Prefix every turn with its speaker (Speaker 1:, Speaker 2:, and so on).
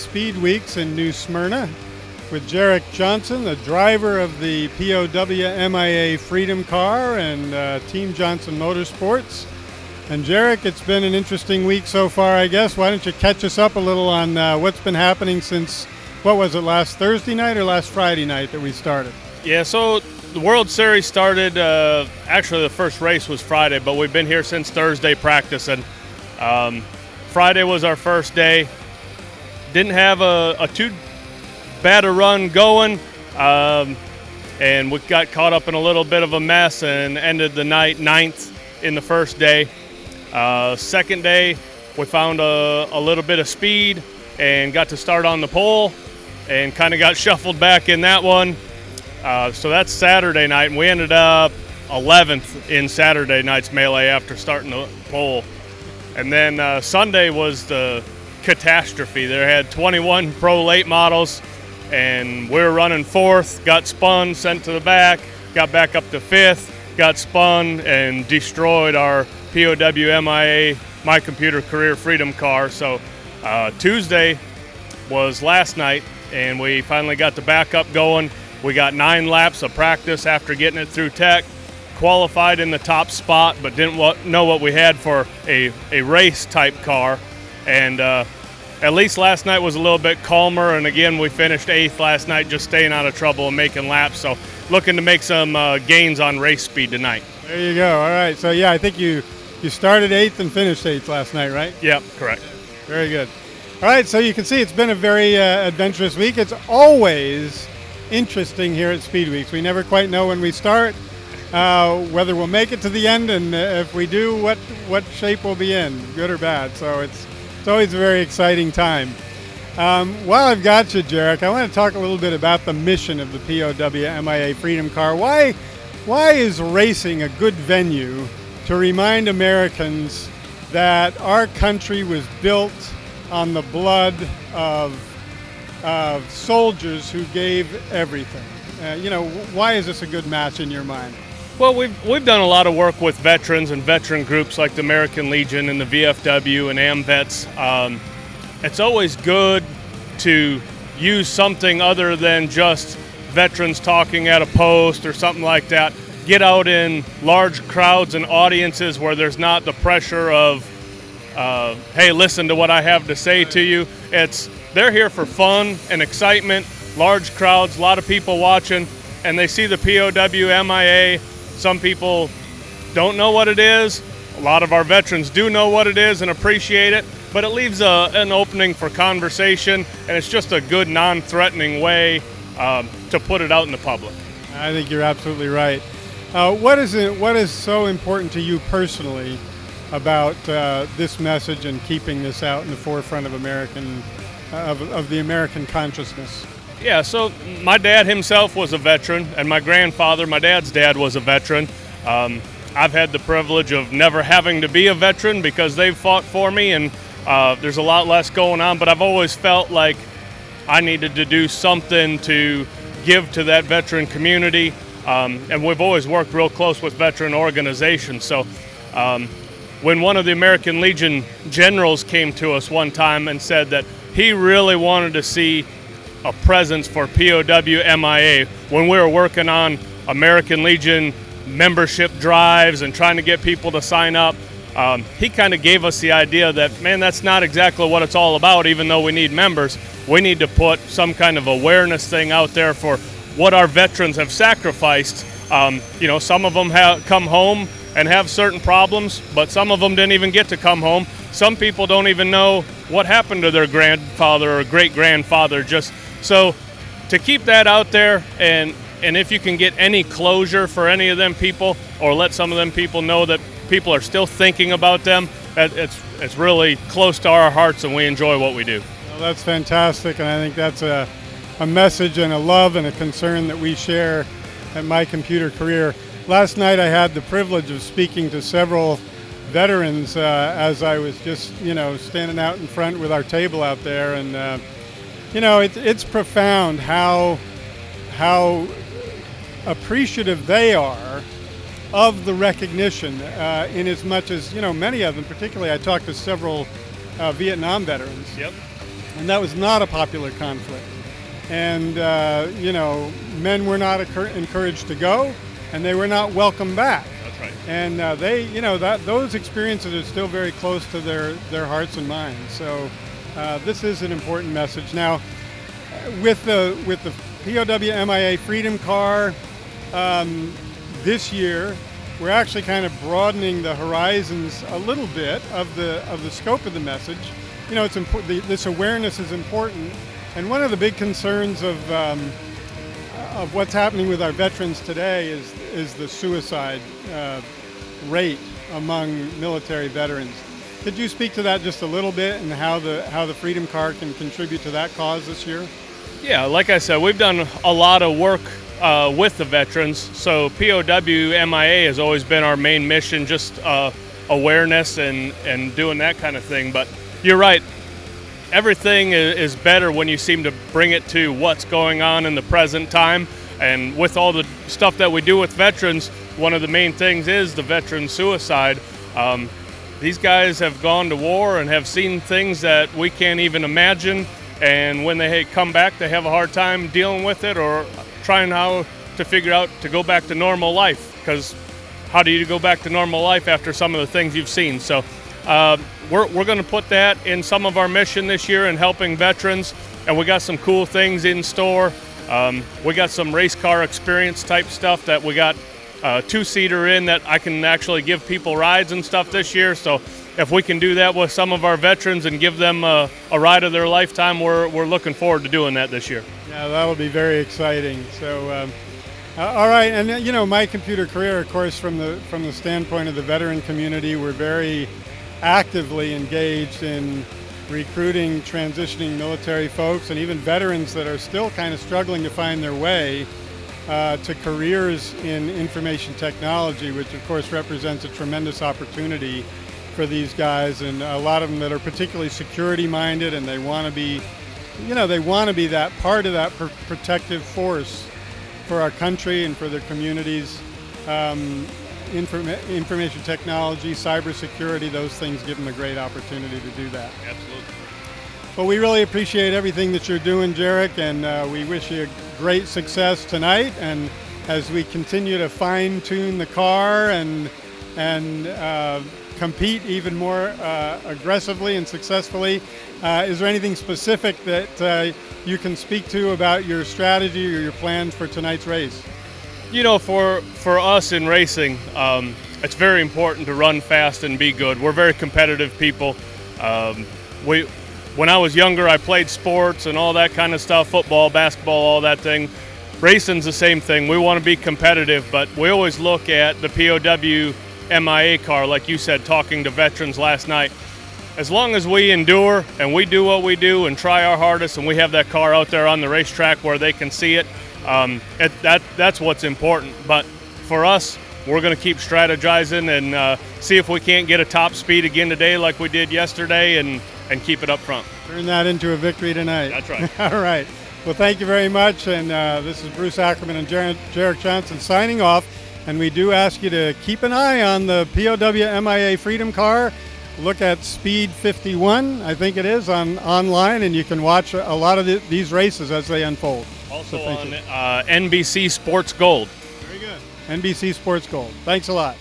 Speaker 1: Speedweeks in New Smyrna with Jerick Johnson, the driver of the POW-MIA Freedom Car and Team Johnson Motorsports. And Jerick, it's been an interesting week so far, I guess. Why don't you catch us up a little on what's been happening since, what was it, last Thursday night or last Friday night that we started?
Speaker 2: Yeah, so the World Series started, actually the first race was Friday, but we've been here since Thursday practicing. Friday was our first day. Didn't have a too bad a run going, and we got caught up in a little bit of a mess and ended the night 9th in the first day. Second day, we found a little bit of speed and got to start on the pole and kind of got shuffled back in that one. So that's Saturday night, and we ended up 11th in Saturday night's melee after starting the pole. And then Sunday was the catastrophe. They had 21 pro late models, and we were running 4th, got spun, sent to the back, got back up to 5th, got spun, and destroyed our POW-MIA MyComputerCareer Freedom Car. So Tuesday was last night, and we finally got the backup going. We got 9 laps of practice after getting it through tech. Qualified in the top spot, but didn't know what we had for a race type car. And at least last night was a little bit calmer, and again we finished 8th last night, just staying out of trouble and making laps. So looking to make some gains on race speed tonight.
Speaker 1: There you go. All right, so yeah, I think you started 8th and finished 8th last night, right?
Speaker 2: Yep, correct.
Speaker 1: Very good. All right, so you can see it's been a very adventurous week. It's always interesting here at Speedweeks. We never quite know when we start, whether we'll make it to the end, and if we do, what shape we'll be in, good or bad. So it's always a very exciting time. While I've got you, Jerick, I want to talk a little bit about the mission of the POW-MIA Freedom Car. Why is racing a good venue to remind Americans that our country was built on the blood of soldiers who gave everything? Why is this a good match in your mind?
Speaker 2: Well, we've done a lot of work with veterans and veteran groups like the American Legion and the VFW and AMVETS. It's always good to use something other than just veterans talking at a post or something like that. Get out in large crowds and audiences where there's not the pressure of, hey, listen to what I have to say to you. They're here for fun and excitement, large crowds, a lot of people watching, and they see the POW-MIA. Some people don't know what it is. A lot of our veterans do know what it is and appreciate it, but it leaves an opening for conversation, and it's just a good non-threatening way to put it out in the public.
Speaker 1: I think you're absolutely right. What is so important to you personally about this message and keeping this out in the forefront of of the American consciousness?
Speaker 2: Yeah, so my dad himself was a veteran, and my grandfather, my dad's dad, was a veteran. I've had the privilege of never having to be a veteran because they've fought for me, and there's a lot less going on, but I've always felt like I needed to do something to give to that veteran community, and we've always worked real close with veteran organizations. So when one of the American Legion generals came to us one time and said that he really wanted to see a presence for POW-MIA when we were working on American Legion membership drives and trying to get people to sign up, he kind of gave us the idea that, man, that's not exactly what it's all about. Even though we need members, we need to put some kind of awareness thing out there for what our veterans have sacrificed. Some of them have come home and have certain problems, but some of them didn't even get to come home. Some people don't even know what happened to their grandfather or great-grandfather. So to keep that out there, and if you can get any closure for any of them people, or let some of them people know that people are still thinking about them, it's really close to our hearts, and we enjoy what we do.
Speaker 1: Well, that's fantastic, and I think that's a message and a love and a concern that we share at MyComputerCareer. Last night I had the privilege of speaking to several veterans as I was just, standing out in front with our table out there, and it's profound how appreciative they are of the recognition, in as much as, many of them, particularly I talked to several Vietnam veterans.
Speaker 2: Yep.
Speaker 1: and that was not a popular conflict. And men were not encouraged to go, and they were not welcome back.
Speaker 2: That's right.
Speaker 1: And those experiences are still very close to their hearts and minds. So this is an important message. Now, with the POW-MIA Freedom Car this year, we're actually kind of broadening the horizons a little bit of the scope of the message. It's important. This awareness is important, and one of the big concerns of what's happening with our veterans today is the suicide rate among military veterans. Could you speak to that just a little bit, and how the Freedom Car can contribute to that cause this year?
Speaker 2: Yeah, like I said, we've done a lot of work with the veterans. So POW-MIA has always been our main mission, just awareness and doing that kind of thing. But you're right, everything is better when you seem to bring it to what's going on in the present time. And with all the stuff that we do with veterans, one of the main things is the veteran suicide. These guys have gone to war and have seen things that we can't even imagine. And when they come back, they have a hard time dealing with it or trying how to figure out to go back to normal life. Because how do you go back to normal life after some of the things you've seen? So we're going to put that in some of our mission this year in helping veterans. And we got some cool things in store. We got some race car experience type stuff that we got two-seater in that I can actually give people rides and stuff this year. So if we can do that with some of our veterans and give them a ride of their lifetime, we're looking forward to doing that this year.
Speaker 1: Yeah, that will be very exciting. So, all right, and MyComputerCareer, of course, from the standpoint of the veteran community, we're very actively engaged in recruiting, transitioning military folks, and even veterans that are still kind of struggling to find their way to careers in information technology, which of course represents a tremendous opportunity for these guys, and a lot of them that are particularly security minded, and they want to be, that part of that protective force for our country and for their communities. Information technology, cybersecurity, those things give them a great opportunity to do that.
Speaker 2: Absolutely.
Speaker 1: Well, we really appreciate everything that you're doing, Jerick, and we wish you great success tonight. And as we continue to fine-tune the car and compete even more aggressively and successfully, is there anything specific that you can speak to about your strategy or your plans for tonight's race?
Speaker 2: For us in racing, it's very important to run fast and be good. We're very competitive people. When I was younger, I played sports and all that kind of stuff, football, basketball, all that thing. Racing's the same thing. We want to be competitive, but we always look at the POW-MIA car, like you said, talking to veterans last night. As long as we endure and we do what we do and try our hardest, and we have that car out there on the racetrack where they can see it, that's what's important. But for us, we're going to keep strategizing and see if we can't get a top speed again today like we did yesterday and keep it up front.
Speaker 1: Turn that into a victory tonight.
Speaker 2: That's right.
Speaker 1: All right. Well, thank you very much. And this is Bruce Ackerman and Jerick Johnson signing off. And we do ask you to keep an eye on the POW-MIA Freedom Car. Look at Speed 51, I think it is, online, and you can watch a lot of these races as they unfold.
Speaker 2: Also on NBC Sports Gold.
Speaker 1: Very good. NBC Sports Gold. Thanks a lot.